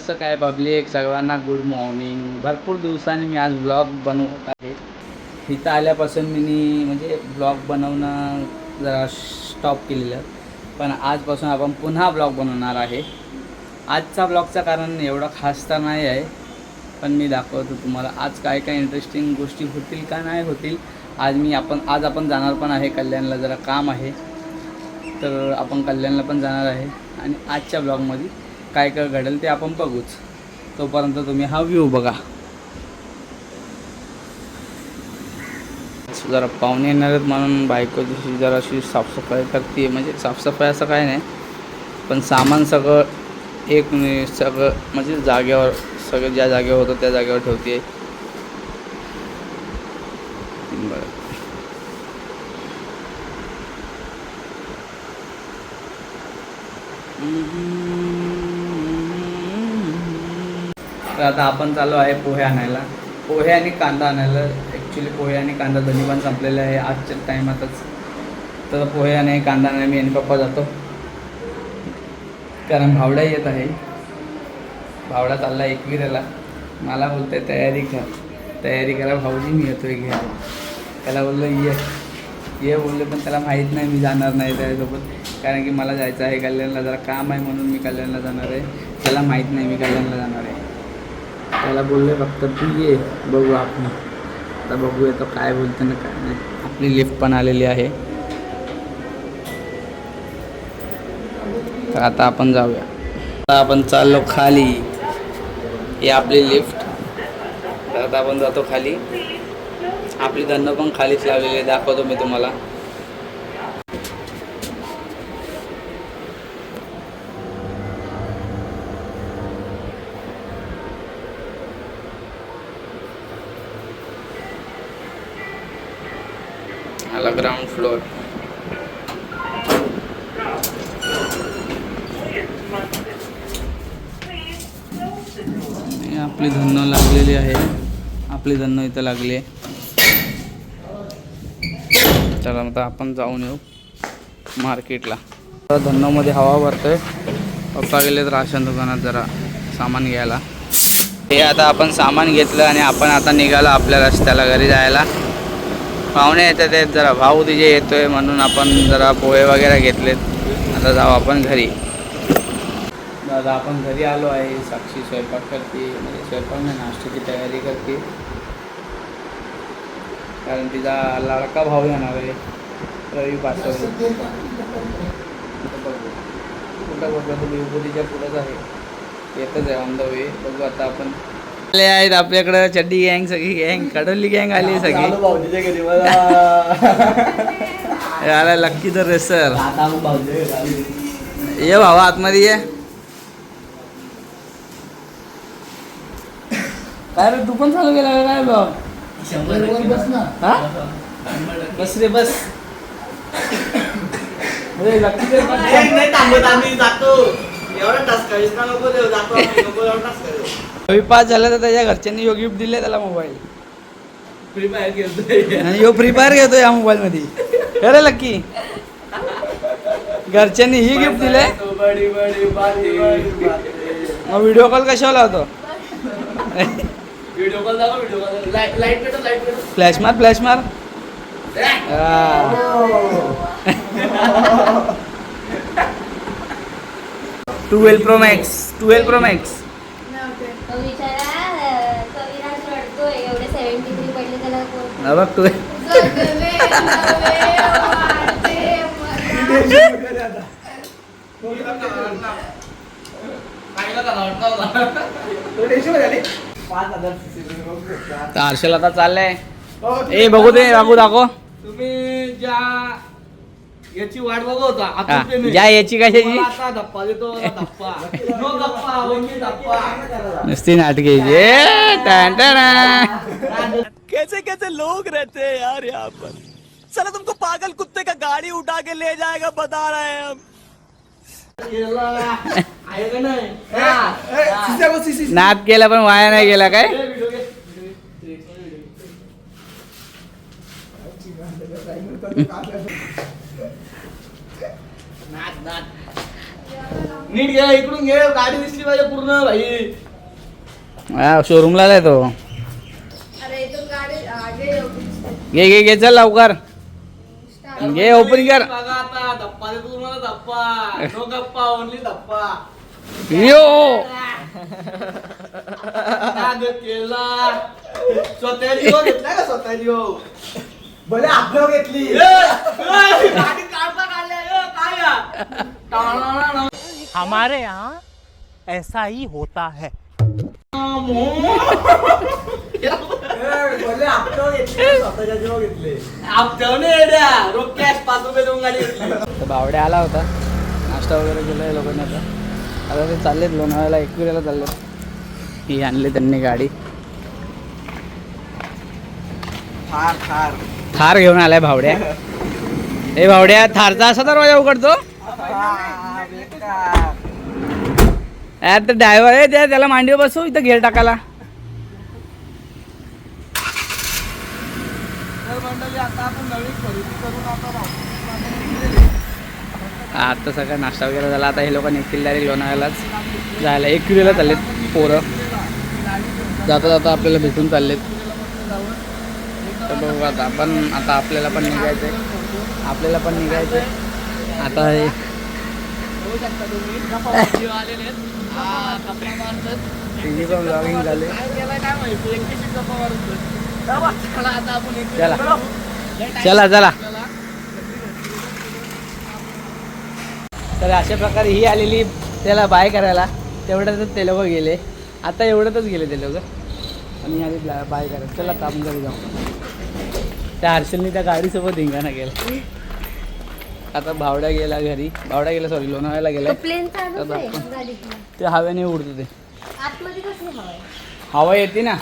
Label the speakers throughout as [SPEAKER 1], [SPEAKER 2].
[SPEAKER 1] कसं काय पब्लिक सगळ्यांना गुड मॉर्निंग. भरपूर दिवसांनी मी आज ब्लॉग बनवत आहे. इथं आल्यापासून मी म्हणजे ब्लॉग बनवणं जरा स्टॉप केलेलं, पण आजपासून आपण पुन्हा ब्लॉग बनवणार आहे. आजचा ब्लॉगचं कारण एवढा खास तर नाही आहे, पण मी दाखवतो तुम्हाला आज काय काय इंटरेस्टिंग गोष्टी होतील का नाही होतील. आज आपण जाणार पण आहे कल्याणला, जरा काम आहे तर आपण कल्याणला पण जाणार आहे. आणि आजच्या ब्लॉगमध्ये काय काय घडेल ते आपण बघूच. तोपर्यंत तुम्ही हा व्ह्यू बघा. जरा पाहुणे येणार आहेत म्हणून बायको जशी जराशी साफसफाई करते. म्हणजे साफसफाई असं काय नाही, पण सामान सगळं सगळं म्हणजे जागेवर, सगळं ज्या जागेवर होतं त्या जागेवर ठेवते. बरं, तर आता आपण चालू आहे पोहे आणायला. पोहे आणि कांदा आणायला. ॲक्च्युली पोहे आणि कांदा दोन्ही पण संपलेले आहे आजच्या टायमातच. तर पोहे आणि कांदा आणायला मी आणि पप्पा जातो, कारण भावडा येत आहे. भावडा चालला एकविरेला. मला बोलतोय तयारी करा भाऊजी, मी येतो आहे घ्यायला. त्याला बोललो ये बोलले, पण त्याला माहीत नाही मी जाणार नाही त्याच्यासोबत, कारण की मला जायचं आहे कल्याणला. जरा काम आहे म्हणून मी कल्याणला जाणार आहे. त्याला माहीत नाही मी कल्याणला जाणार आहे. त्याला बोलले फक्त तू ये, बघू आपण. आता बघू येतो काय बोलते ना काय नाही. आपली लिफ्ट पण आलेली आहे, तर आता आपण जाऊया. आता आपण चाललो खाली. ही आपली लिफ्ट. तर आता आपण जातो खाली. आपली धनं पण खालीच लावलेली आहे, दाखवतो मी तुम्हाला. आला ग्राउंड फ्लोअर. आपली धनं लागलेली आहे. आपली धनं इथं लागली आहे. चला आता आपण जाऊन येऊ मार्केटला. धन्नोमध्ये हवा भरतोय. पप्पा गेलेत राशन दुकानात जरा सामान घ्यायला. हे आता आपण सामान घेतलं आणि आपण आता निघालो आपल्या रस्त्याला घरी जायला. पाहुणे येतात आहेत, जरा भाऊ तिचे येतोय म्हणून आपण जरा पोहे वगैरे घेतलेत. आता जाऊ आपण घरी. दादा आपण घरी आलो आहे. साक्षी स्वयंपाक करते, म्हणजे स्वयंपाक नाही, नाश्त्याची तयारी करते, कारण तिचा लाडका भाऊ येणार आहे रवी पाचवले. कुठं बघा तुम्ही, विभूतीच्या पुढंच आहे, येतच आहे ऑन द वे. बघू आता आपण. आले आहेत आपल्याकडं चड्डी गँग, सगळी गँग, कडोली गँग आली आहे सगळी. याला लक्की तर रेसर. ये भावा आतमध्ये ये. काय रे तू पण चालू केला काय भाऊ? बस ना. हा बस रे बस. रवी पास झाला तर त्याच्या घरच्यांनी यो गिफ्ट दिले त्याला मोबाईल. फ्री फायर खेळतोय आणि यो फ्री फायर खेळतोय या मोबाईल मध्ये. अरे लक्की, घरच्यांनी ही गिफ्ट दिले. मग व्हिडिओ कॉल कशावर लावतो? व्हिडिओ कॉल दाखव, व्हिडिओ कॉल. लाईट पेटव, लाईट पेटव. फ्लॅश मार, फ्लॅश मार. 12 Pro Max, 12 Pro Max. बघ तू हर्षल आता चाललंय. ए बघू दे, दाखव.
[SPEAKER 2] तुम्ही ज्या याची वाट बघत होता,
[SPEAKER 1] ज्या याची कशाची
[SPEAKER 2] धप्पा देतो,
[SPEAKER 1] नुसती नाटकी.
[SPEAKER 3] कैसे कैसे लोग रहते हैं यार यहाँ पर. चलो तुमको पागल कुत्ते का गाड़ी उठा के ले जाएगा, बता रहे हैं हम.
[SPEAKER 1] नाद केला पण वाया नाही गेला काय.
[SPEAKER 2] नीट घे, इकडून घे, गाडी दिसली पाहिजे पूर्ण भाई.
[SPEAKER 1] शोरूमला आहे तो.
[SPEAKER 4] अरे इथून गाडी आगे
[SPEAKER 1] घे घे घे चल लवकर घे ओपन कर.
[SPEAKER 2] बघा आता धप्पा देतो तुम्हाला, धप्पा. नो गप्पा, ओनली धप्पा.
[SPEAKER 1] यो
[SPEAKER 2] नाद केला. स्वतःची हो घेतला का स्वतःची हो?
[SPEAKER 3] भले आपलं घेतली.
[SPEAKER 2] गाडी काढता काढल्या, काय या? टाळा.
[SPEAKER 3] हमारे यहाँ ऐसा ही होता है. भले आपलं घेतली स्वतःच्या जीव घेतले.
[SPEAKER 2] रोज कॅश 5 रुपये देऊन गाडी घेतली.
[SPEAKER 1] तर बावड्या आला होता, नाश्ता वगैरे केला आहे लोकांनी. आता ते चाललेत लोणावळ्याला, एकविराला चाललेत. ही आणली त्यांनी गाडी, थार घेऊन आलाय भावड्या. ए भावड्या, थारचा असा दरवाजा उघडतो यार. तर ड्रायव्हर आहे त्याला मांडीवर बसव इथं घेर टाकायला. आता सगळा नाश्ता वगैरे झाला. आता हे लोक निघतील लोणावळ्यालाच जायला. एकविरीला चाललेत पोरं. जाता जाता आपल्याला भेटून चाललेत. तर बघू आता आपल्याला पण निघायचं आहे. आता हे तिची पण ब्लॉगिंग झाले. चला चला. तर अशा प्रकारे ही आलेली त्याला बाय करायला. तेवढ्यातच ते लोक गेले. आता एवढ्यातच गेले ते लोक आणि आधी बाय करायला. चला आता आपण घरी जाऊ. त्या हर्षलनी त्या गाडीसोबत धिंगाणा केला. आता भावड्या गेला सॉरी लोणावळ्याला गेला.
[SPEAKER 4] प्लेन चालूच आहे गाडीतलं.
[SPEAKER 1] ते हवेने उडतं. ते
[SPEAKER 4] आतमध्ये कसली हवा आहे?
[SPEAKER 1] हवा येते ना.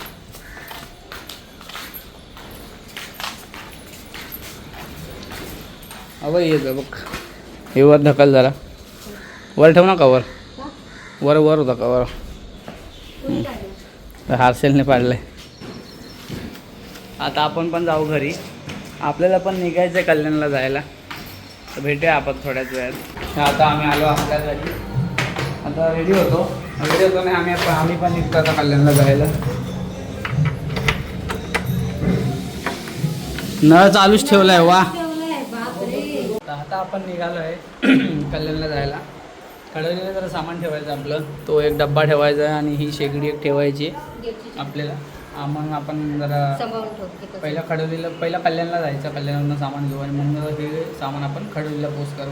[SPEAKER 1] हवा येतं बघ. हे वर ढकल जरा. वर ठेव ना कवर. वर होता कवर.
[SPEAKER 4] कोणी काढलं?
[SPEAKER 1] हार्सेलने पाडलंय. आता आपण पण जाऊ घरी. आपल्याला पण निघायचं आहे कल्याणला जायला. तर भेटूया आपण थोड्याच वेळात. आता आम्ही आलो आपल्या घरी. आता रेडी होतो नाही आम्ही पण निघतो आता कल्याणला जायला. नळ चालूच ठेवलाय. वा.
[SPEAKER 4] ठेवलंय, बापरे.
[SPEAKER 1] आता आपण निघालो आहे कल्याणला जायला. कडवलीला जरा सामान ठेवायचं आपलं. तो एक डब्बा ठेवायचा आहे आणि ही शेगडी एक ठेवायची आपल्याला. मग आपण जरा
[SPEAKER 4] सांभाळून ठेवते.
[SPEAKER 1] पहिला कल्याणला जायचं. कल्याणवरून सामान घेऊ आणि मग हे सामान आपण खडवलीला पोस्ट करू.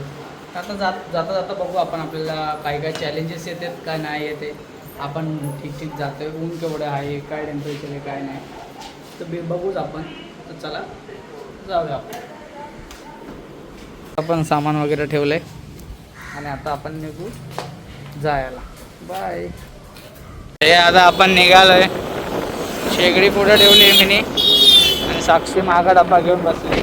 [SPEAKER 1] आता जाता बघू आपण आपल्याला काय चॅलेंजेस येतात काय नाही येते. आपण ठीक जातो आहे. ऊन केवढं आहे, काय टेम्परेचर आहे, काय नाही, तर बघूच आपण. तर चला जाऊया आपण सामान वगैरे ठेवलं आहे आणि आता आपण निघू जायला. बाय. हे आता आपण निघालो आहे. शेगडी पुढे ठेवली आहे मिनी आणि साक्षी मागा डब्बा घेऊन बसले.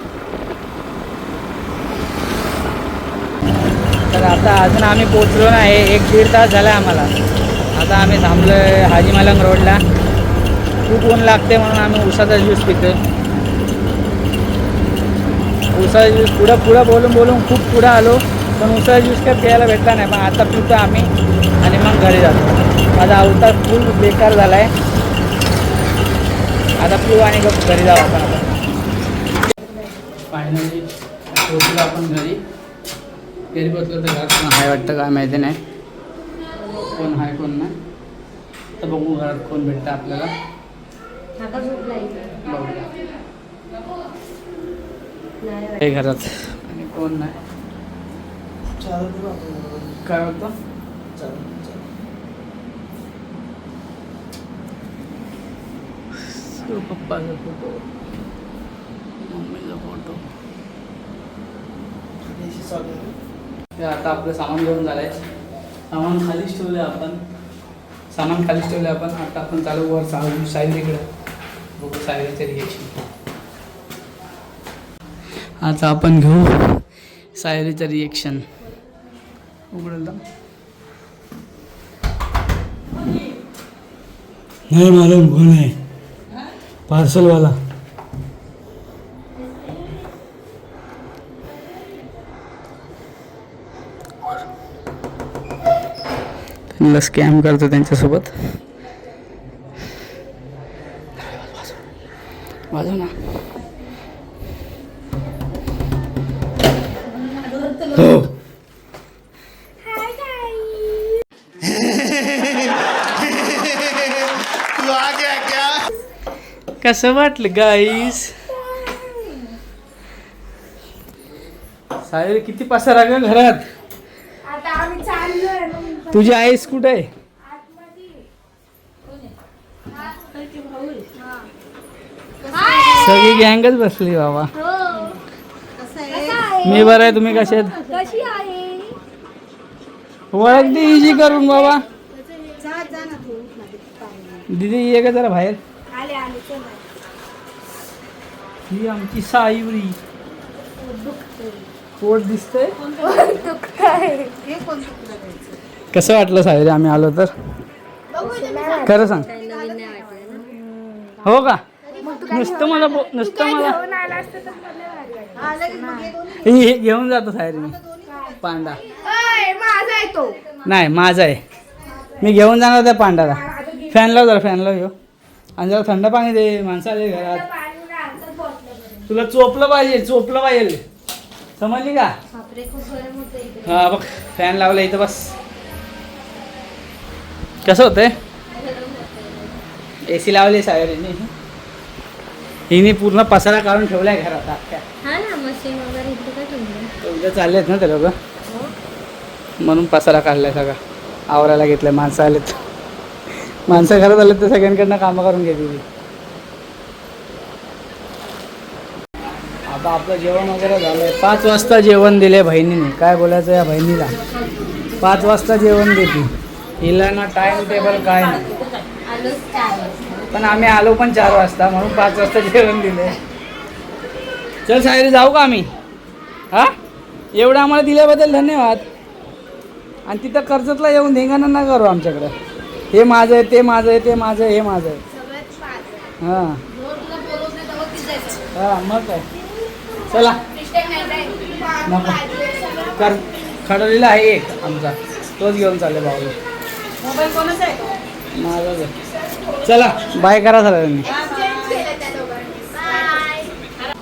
[SPEAKER 1] तर आता अजून आम्ही पोचलो नाही. 1-1.5 तास झाला आम्हाला. आता आम्ही थांबलो आहे हाजी मलंग रोडला. खूप ऊन लागते म्हणून आम्ही उसाचा ज्यूस पितो. उसाचा ज्यूस पुढं बोलून खूप पुढं आलो पण उसाचा ज्यूस काय प्यायला भेटला नाही. पण आता पितो आम्ही आणि मग घरी जातो. माझा अवतार फुल बेकार झाला आहे. आता पिऊ आणि घरी जाऊ आपण. आता फायनली पोचलो आपण घरी. बसलो तर घरात कोण आहे वाटतं काय माहिती नाही. कोण आहे कोण नाही. तर बघू घरात कोण भेटतं आपल्याला.
[SPEAKER 4] आता झोपलाय.
[SPEAKER 1] बघूया
[SPEAKER 4] नाही
[SPEAKER 1] हे घरात आणि कोण नाही. काय होतं पप्पाचा फोटो, मम्मीचा फोटो. आता आपलं सामान घेऊन झालंय. सामान खालीच ठेवलं आपण. आता आपण चालू वर सायरीकडे बघू सायरीचं रिएक्शन. आता आपण घेऊ सायरीचं रिएक्शन. उघडलं
[SPEAKER 5] नहीं मालूम कौन है पार्सल वाला.
[SPEAKER 1] मला स्कॅम करतो त्यांच्यासोबत. वाजव ना. हो. कसं वाटलं गाईस? साहेब किती पसारा ग घरात.
[SPEAKER 6] आता आम्ही चाललोय मग
[SPEAKER 1] तुझी आईस कुठे आहे? सगळी गँगच बसली बाबा. मी बरं आहे, तुम्ही कसे आहेत?
[SPEAKER 6] कशी आहे?
[SPEAKER 1] ओळख दे इजी करून बाबा. दीदी ये का जरा बाहेर.
[SPEAKER 6] आले आले चला.
[SPEAKER 1] ही आमची साईवरी. पोट दिसतंय. कसं वाटलं साईरी आम्ही आलो तर? खरं सांग.
[SPEAKER 4] काही नवीन नाही वाटलं ना.
[SPEAKER 1] हो का? नुसतं मला नुसतं मला
[SPEAKER 6] घेऊन आला असतं तर मला भारी वाटलं.
[SPEAKER 1] हे घेऊन जातो साईरी मी. पांडा
[SPEAKER 6] ओय, माझा आहे तो.
[SPEAKER 1] नाही माझा आहे. मी घेऊन जाणार त्या पांडाला. फॅन लाव जरा, फॅन लाव घेऊ. आणि जरा थंड पाणी दे, माणसं आले घरात.
[SPEAKER 6] पाणी आमचं बॉटल.
[SPEAKER 1] तुला चोपलं पाहिजे, चोपलं पाहिजे. समजली का?
[SPEAKER 4] बापरे, खूप गरम होतं इथे.
[SPEAKER 1] हा बघ, फॅन लावला इथं बस. कसं होतंय? AC लावली सायरीने. हिने पूर्ण पसारा काढून ठेवलाय घरात अख्ख्या.
[SPEAKER 4] हा ना, मशीन वगैरे इथे काय ठेवलं?
[SPEAKER 1] उद्या चालले आहेत ना ते लोक, म्हणून पसारा काढलाय सगळा. आवरायला घेतलंय. माणसं आलेत, माणसं घरात आलेत तर सगळ्यांकडनं कामं करून घेतली. आता आपलं जेवण वगैरे झालंय. 5 वाजता जेवण दिले बहिणीने. काय बोलायचं या बहिणीला? 5 वाजता जेवण देते. हिला ना टाइम टेबल काय नाही.
[SPEAKER 4] आलोच 4 वाजता.
[SPEAKER 1] पण आम्ही आलो पण 4 वाजता, म्हणून 5 वाजता जेवण दिले. चल सायरी जाऊ का आम्ही? हा, एवढं आम्हाला दिल्याबद्दल धन्यवाद. आणि तिथं कर्जतला येऊन धिंगाणा ना करू आमच्याकडं. हे माझं आहे, ते माझं आहे, ते माझं आहे, हे माझं आहे. हां हां, मग काय. चला नको. खडवलेला आहे एक आमचा, तोच घेऊन चालले भाऊ.
[SPEAKER 6] मोबाईल कोणाचा आहे?
[SPEAKER 1] माझाच आहे. चला बाय करा सगळ्यांनी.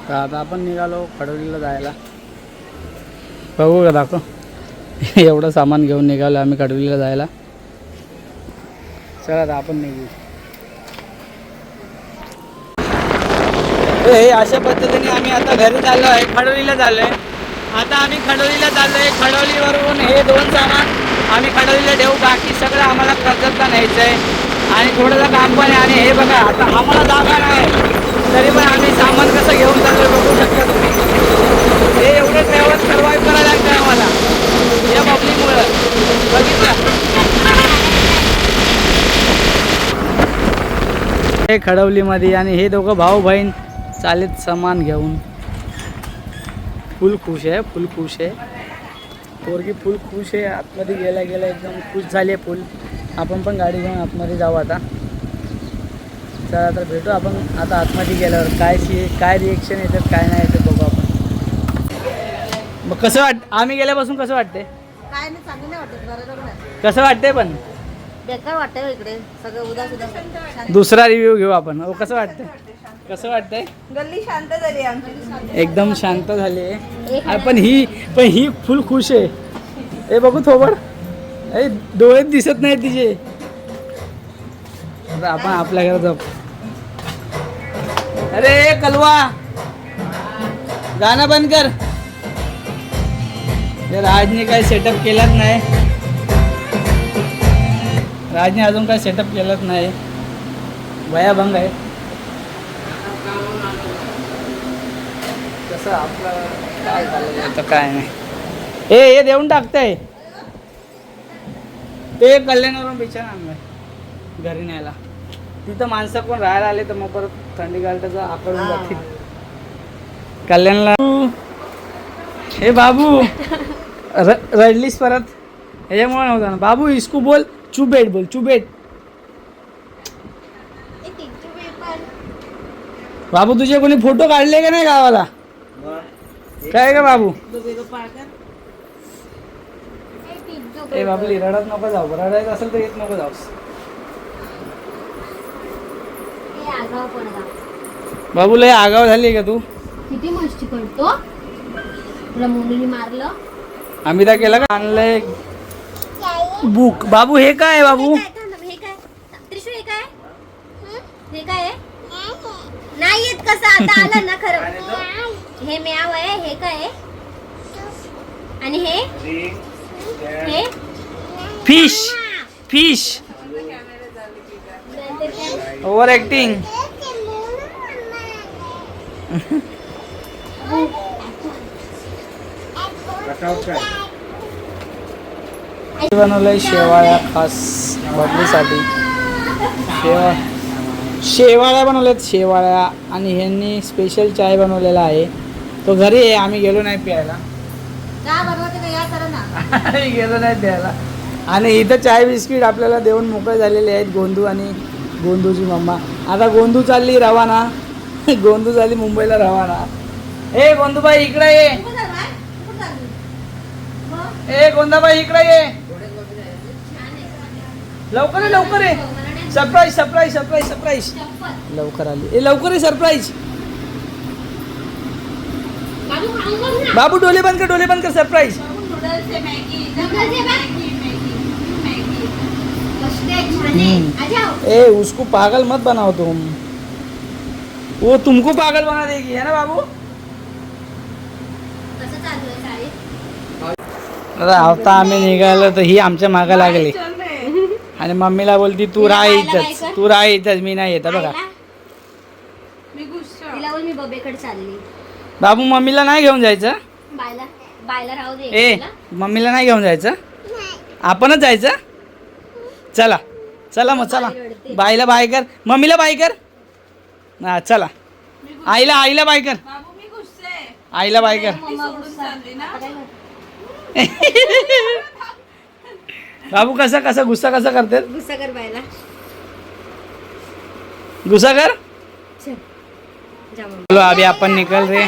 [SPEAKER 1] तर आता आपण निघालो खडवलीला जायला. बघू का दाखव. एवढं सामान घेऊन निघालो आम्ही खडवलीला जायला. चला आता आपण निघू. हे अशा पद्धतीने आम्ही आता घरी चाललो आहे. खडवलीला चाललो आहे. आता आम्ही खडवलीला चाललो आहे. खडवलीवरून हे 2 सामान आम्ही खडवलीला ठेवू. बाकी सगळं आम्हाला कर्जतला न्यायचं आहे. आणि थोडंसं काम पण आहे. आणि हे बघा, आता आम्हाला जागा नाही, तरी पण आम्ही सामान कसं घेऊन चाललो बघू शकता तुम्ही. हे एवढे ट्रॅव्हल सर्वाईव्ह करायला लागतं आम्हाला या पब्लिकमुळं. बघितलं हे खडवलीमध्ये. आणि हे दोघं भाऊ बहीण चालेत सामान घेऊन. फुल खुश आहे, फुल खुश आहे. पोरगी फुल खुश आहे. आतमध्ये गेला एकदम खुश झाली आहे फुल. आपण पण गाडी घेऊन आतमध्ये जाऊ आता. चला तर भेटू आपण आता आतमध्ये गेल्यावर. काय रिएक्शन येतात काय नाही येतात बघू आपण. मग कसं आम्ही गेल्यापासून कसं वाटते?
[SPEAKER 7] काय नाही, चांगलं नाही वाटत. बरोबर नाही,
[SPEAKER 1] कसं वाटते पण?
[SPEAKER 7] बेकार वाटतंय इकडे सगळं उदास उदास.
[SPEAKER 1] दुसरा रिव्ह्यू घेऊ आपण. हो, कसं वाटतंय? कसं वाटतंय?
[SPEAKER 7] गल्ली शांत झाली आमची.
[SPEAKER 1] एकदम शांत झाली आहे. पण ही फुल खुश आहे. हे बघू थोबड, हे डोळे दिसत नाही तिचे. आता आपण आपल्या घरात जाऊ. अरे कलवा, गाणं बंद कर. राजने काही सेटअप केलाच नाही. राजने अजून काही सेटअप केलाच नाही. भयाभंग आहे. कसं आपलं काय झालं तर काय नाही. हे देऊन टाकतंय. ते कल्याणावरून बिछाना आणलाय घरी न्यायला. तिथं माणसं कोण राहायला आले तर मग परत थंडी गालट्याचं आकडून जातील. कल्याणला हे बाबू रडलीस परत? ह्याच्यामुळे नव्हतं ना बाबू. इसको बोल चुबेट, बोल चुबेट. बाबू तुझे कोणी फोटो काढले का नाही गावाला? काय का बाबू? ए बाबली रडत नको जाऊ, रडायचं असेल तर येत नको जाऊस.
[SPEAKER 4] हे आगाव पडला.
[SPEAKER 1] बाबू लय आगाव झाली का तू?
[SPEAKER 4] किती मस्ती करतो. तुला मुलीने मारलं.
[SPEAKER 1] आम्ही त्या केला का आणलंय बुक. बाबू हे काय आहे बाबू?
[SPEAKER 4] हे काय त्रिशू? हे काय? हे काय आहे? नाही येत कसं आता आलं ना खरं. हे म्याव आहे. हे काय आहे? आणि हे
[SPEAKER 1] फिश. फिश. Over acting. बनवलंय शेवाळ्या खास बबलीसाठी. शेवाळ्या बनवल्यात शेवाळ्या. आणि ह्यांनी स्पेशल चाय बनवलेला आहे. तो घरी आहे, आम्ही गेलो नाही प्यायला. आम्ही गेलो नाही प्यायला. आणि इथं चाय बिस्किट आपल्याला देऊन मोकळे झालेले आहेत गोंदू आणि गोंदूची मम्मा. आता गोंदू चालली रवाना. गोंदू झाली मुंबईला रवाना. ए गोंदूबाई इकडे ये. ए गोंदाबाई इकडे ये. लवकर ये, लवकर ये. Surprise surprise surprise surprise. लवकर आली. ए लवकर ये सरप्राईज. बाबू डोले बंद कर, डोले बंद कर. सरप्राईज. ए उसको पागल मत बनाओ तुम. वो तुमको पागल बना देगी है ना बाबू. आता आता आम्ही निघालो तर ही आमच्या मागे लागली. आणि मम्मीला बोलती तू राह इथंच, तू राह इथंच, मी नाही येत. बघा
[SPEAKER 4] तिला बोल मी बबेकडे चालली.
[SPEAKER 1] बाबू मम्मीला नाही घेऊन जायचं.
[SPEAKER 4] बायला बायला राहू दे.
[SPEAKER 1] ए मम्मीला नाही घेऊन जायचं, आपणच जायचं. चला चला मग चला. बाईला बाय कर, मम्मीला बाय कर. हा चला. आईला आईला बाय कर. आईला बाय कर. बाबू कसा कसा गुस्सा कसा करते.
[SPEAKER 4] गुस्सा कर बायला.
[SPEAKER 1] गुस्सा कर.
[SPEAKER 4] जा मग.
[SPEAKER 1] चलो अभी आपण निकल रे.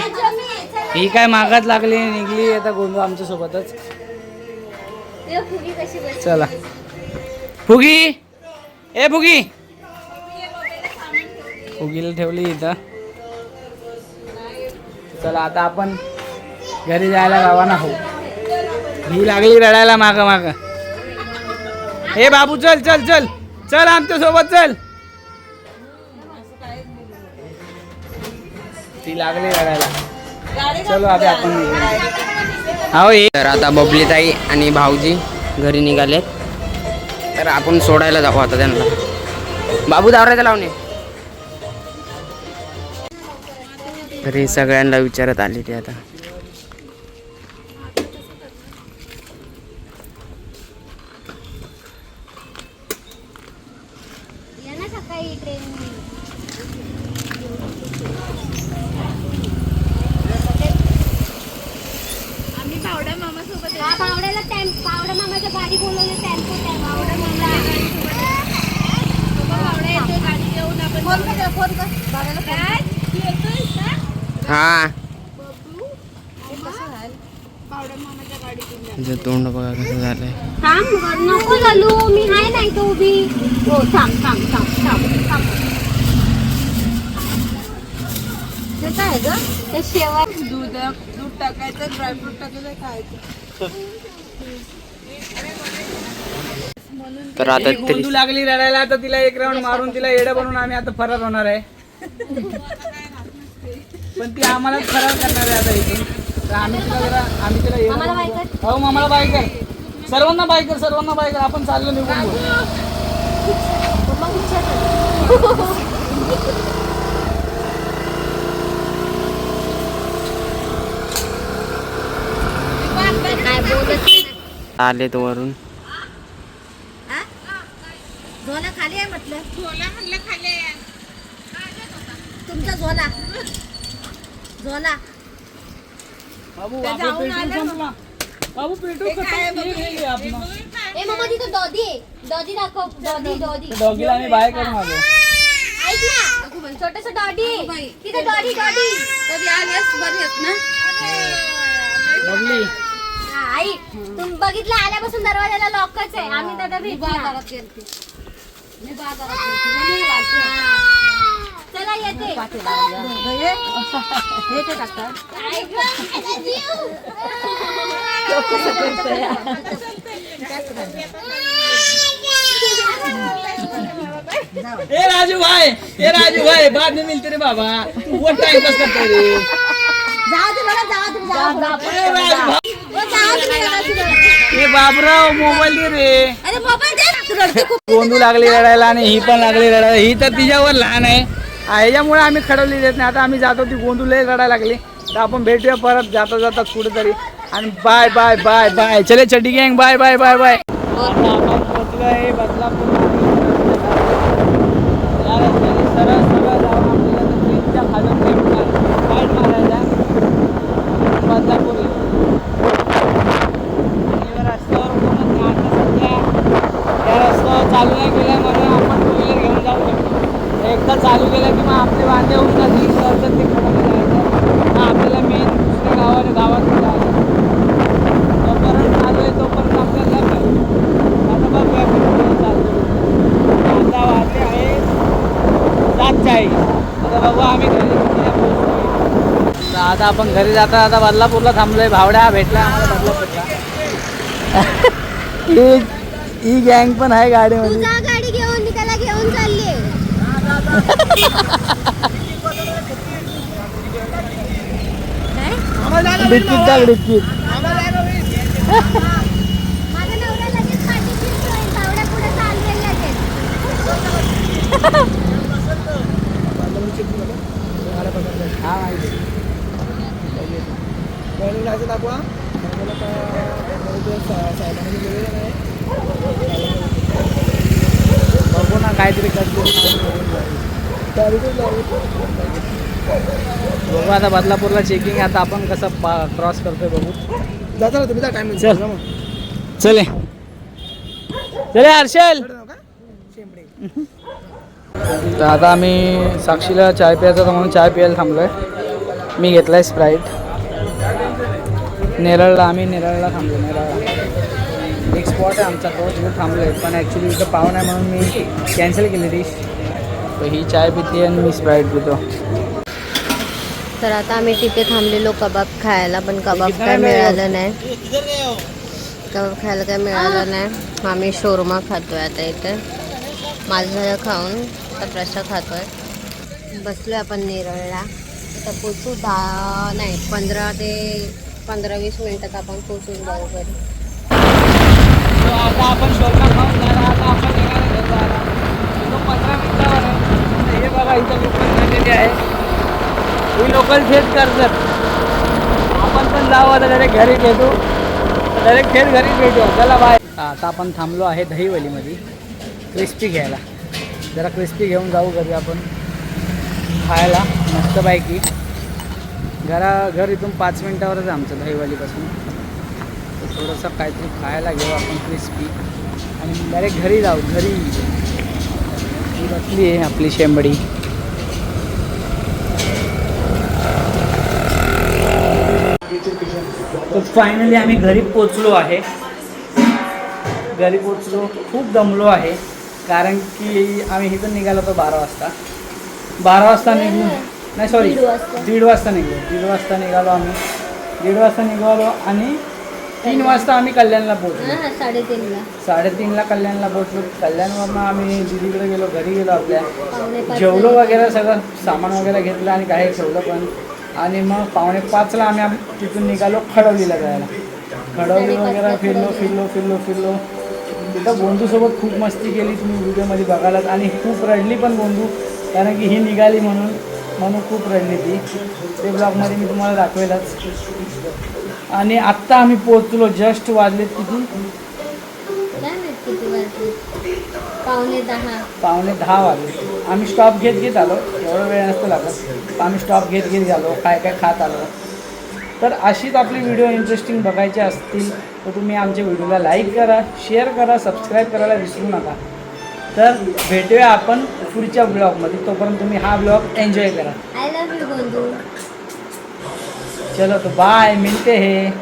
[SPEAKER 1] ही काय मागात लागली निघली आता गोंदू आमच्या सोबतच.
[SPEAKER 4] ते फुगी कशी बसली.
[SPEAKER 1] चला फुगी. ए फुगी. फुगीला ठेवली इथं. चला आता आपण घरी जायला रवाना होऊ. ही लागली रडायला माग माग. हे बाबू चल चल चल चल आमच्या सोबत चल. ती लागली रडायला. चलो आता आपण हो.
[SPEAKER 8] तर आता बबलीताई आणि भाऊजी घरी निघालेत. तर आपण सोडायला जाऊ आता त्यांना. बाबू दावरायला लावणे. तर हे सगळ्यांना विचारत आले ते आता.
[SPEAKER 4] या ना सकाळी ट्रेन. आम्ही पावडा मामा सोबत. पावड्याला पावडा मामाच्या गाडी बोलवली. टेम्पो पावडा मामा. पावडा येतो गाडी घेऊन. आपण फोन कर काय येतोय का.
[SPEAKER 8] हा
[SPEAKER 4] पावडा मामाच्या गाडी घेऊन.
[SPEAKER 8] तुझं तोंड बघा कसं झालंय.
[SPEAKER 4] थांब नको चालू. मी हाय नाही तो उभी. हो थांब थांब थांब थांब थांब. ते काय ग. ते शेवा दूध टाकायचं, ड्रायफ्रूट टाकायचं, खायचं.
[SPEAKER 8] तर आता
[SPEAKER 1] गोंदू लागली रडायला. आता तिला एक राऊंड मारून तिला येडं बनवून आम्ही आता फरार होणार आहे. पण ती आम्हाला फरार करणार आहे आता इथून. तर आम्ही तिला येडं बनवतो. हो मामाला बाय कर. सर्वांना बाय कर, सर्वांना बाय कर. आपण चाललो निघून.
[SPEAKER 4] काय बोलत
[SPEAKER 8] आले तो वरून.
[SPEAKER 7] झोला खाली आहे म्हटलं. झोला म्हटलं खाली आहे. तुमचा झोला. झोला.
[SPEAKER 1] बाबू पेट्रोल संपला. बाबू पेट्रोल खतम.
[SPEAKER 4] ए मम्मा तिथं दॉदी आहे. दॉदी दाखव. दॉदी
[SPEAKER 1] डॉगीला आम्ही बाय करून आलो.
[SPEAKER 4] ऐक ना छोटस डॉडी. तिथं डॉडी.
[SPEAKER 1] बबली
[SPEAKER 4] आई तुम्ही बघितलं आल्यापासून दरवाजाला लॉकच आहे. आम्ही दादा
[SPEAKER 7] बाजारात गेलते. मी बाजारात
[SPEAKER 4] चला येते.
[SPEAKER 7] हे ते टाकतात.
[SPEAKER 4] आई गं, त्याचा जीव.
[SPEAKER 1] ए राजू भाई बाद में मिलते रे बाबा. वो टाइम पास करते रे.
[SPEAKER 4] जाऊ दे मला, जाऊ दे, जाऊ दे.
[SPEAKER 1] ए राजू भाई,
[SPEAKER 4] ओ, जाऊ दे मला, जाऊ दे.
[SPEAKER 1] ए बाबराव मोबाईल दे रे.
[SPEAKER 4] अरे मोबाईल दे. तू रडते खूप.
[SPEAKER 1] गोंदू लागली रडायला आणि ही पण लागली रडायला. ही तर तिच्यावर लहान आहे. ह्याच्यामुळे आम्ही खडवली देत नाही. आता आम्ही जातो, ती गोंदू लय रडायला लागली. तर आपण भेटूया परत जाता जाता कुठेतरी. आणि बाय बाय बाय बाय. चले चड्डी गँग, बाय बाय बाय बाय. आता आपण पोहोचलोय बदलापूर. या रस्त्याने सरळ सरळ जाऊन आपल्याला ट्रेनच्या खालून राईट मारायचा बदलापूरला. आणि या रस्त्यावर कोणच नाही. आता सध्या या रस्त्यावर चालू नाही केल्यामुळे आपण टू व्हीलर घेऊन जाऊ शकतो. एकदा चालू केलं की मग आपले वांदे होऊन जातील. तर ते खडक जायचं. मग आपल्याला मेन दुसऱ्या गावात जायचं. जोपर्यंत चालू आहे तोपर्यंत आपल्याला पाहिजे. आता बघूया कुठे चालतो. आता वाजले आहे 7:40. आता बघू आम्ही घरी कितीला पोहोचतो. तर आता आपण घरी जाता आता बदलापूरला थांबलोय. भावड्या भेटला आम्हाला बदलापूरला. ही गँग पण आहे गाडीमध्ये.
[SPEAKER 4] तुझा गाडी घेऊन मी त्याला घेऊन चालली.
[SPEAKER 1] डिक्कीत टाक डिक्कीत.
[SPEAKER 4] माझा नवरा लगेच पाठी फिरतोय. बावड्या पुढे चालले लगेच.
[SPEAKER 1] हा माहिती. बघू ना काहीतरी करतो. बघू आता बदलापूरला चेकिंग. आता आपण कसं क्रॉस करतोय बघू. चल चले चले हर्षल. तर आता आम्ही साक्षीला चाय प्यायचा होता म्हणून चाय प्यायला थांबलोय. मी घेतलाय स्प्राईट. नेरळला थांबलो. नेरळला एक स्पॉट आहे आमचा तो तिथे थांबलो आहे. पण ॲक्च्युली इथं पाहुणा आहे म्हणून मी कॅन्सल केली डिश. तर ही चाय पिते आणि मी स्प्राईट पितो.
[SPEAKER 4] तर आता आम्ही तिथे थांबलेलो कबाब खायला. पण कबाब काय मिळालं नाही. कबाब खायला काय मिळालं नाही. आम्ही शोरमा खातोय आता इथे. माझं झालं खाऊन. आता प्रसाद खातोय. बसलोय आपण नेरळला. आता पोचू 15 ते 15-20 मिनिटात आपण पोचून जाऊ घरी.
[SPEAKER 1] आता आपण शोरमा खाऊन झाला. आता आपण निघालो घरी जायला. तो 15 मिनिटावर आहे. हे बघा इथं लोकल झालेली आहे. ही लोकल थेट करतात. आपण पण जाऊ आता डायरेक्ट घरी भेटू. डायरेक्ट थेट घरी भेटू. चला बाय. आता आपण थांबलो आहे दहीवलीमध्ये क्रिस्पी घ्यायला. जरा क्रिस्पी घेऊन जाऊ घरी आपण खायला मस्तपैकी. घर इथून 5 मिनिटावरच आमचं दहीवलीपासून. तर थोडंसं काहीतरी खायला घेऊ आपण क्रिस्पी आणि डायरेक्ट घरी जाऊ. घरी ही बसली आहे आपली शेंबडी. तर फायनली आम्ही घरी पोचलो आहे. खूप दमलो आहे. कारण की आम्ही इथून निघालो होतो 12 वाजता निघलो. नाही सॉरी 1:30 वाजता निघलो. 1:30 वाजता निघालो आम्ही. 1:30 वाजता निघालो आणि 3 वाजता आम्ही कल्याणला पोहोचलो. 3:30ला कल्याणला पोहोचलो. कल्याणवरनं आम्ही दीदीकडे गेलो. घरी गेलो आपल्या. जेवलो वगैरे सगळं सामान वगैरे घेतलं आणि काही ठेवलं पण. आणि मग 4:45ला आम्ही तिथून निघालो खडवलीला जायला. खडवली वगैरे फिरलो. तिथं गोंदूसोबत खूप मस्ती केली. तुम्ही व्हिडिओमध्ये बघालात. आणि खूप रडली पण गोंदू. कारण की ही निघाली म्हणून खूप रडली ती. ते ब्लॉगमध्ये मी तुम्हाला दाखवेलच. आणि आत्ता आम्ही पोहोचलो. जस्ट वाजलेत किती? 9:45 वाजले. आम्ही स्टॉप घेत आलो. एवढा वेळ नसतो लागत. आम्ही स्टॉप घेत आलो. काय खात आलो. तर अशीच आपली व्हिडिओ इंटरेस्टिंग बघायचे असतील तर तुम्ही आमच्या व्हिडिओला लाईक करा, शेअर करा, सबस्क्राईब करायला विसरू नका. तर भेटूया आपण पुढच्या ब्लॉगमध्ये. तोपर्यंत तुम्ही हा ब्लॉग एन्जॉय करा.
[SPEAKER 4] I love you Gondu.
[SPEAKER 1] चलो तो बाय. मिलते हैं.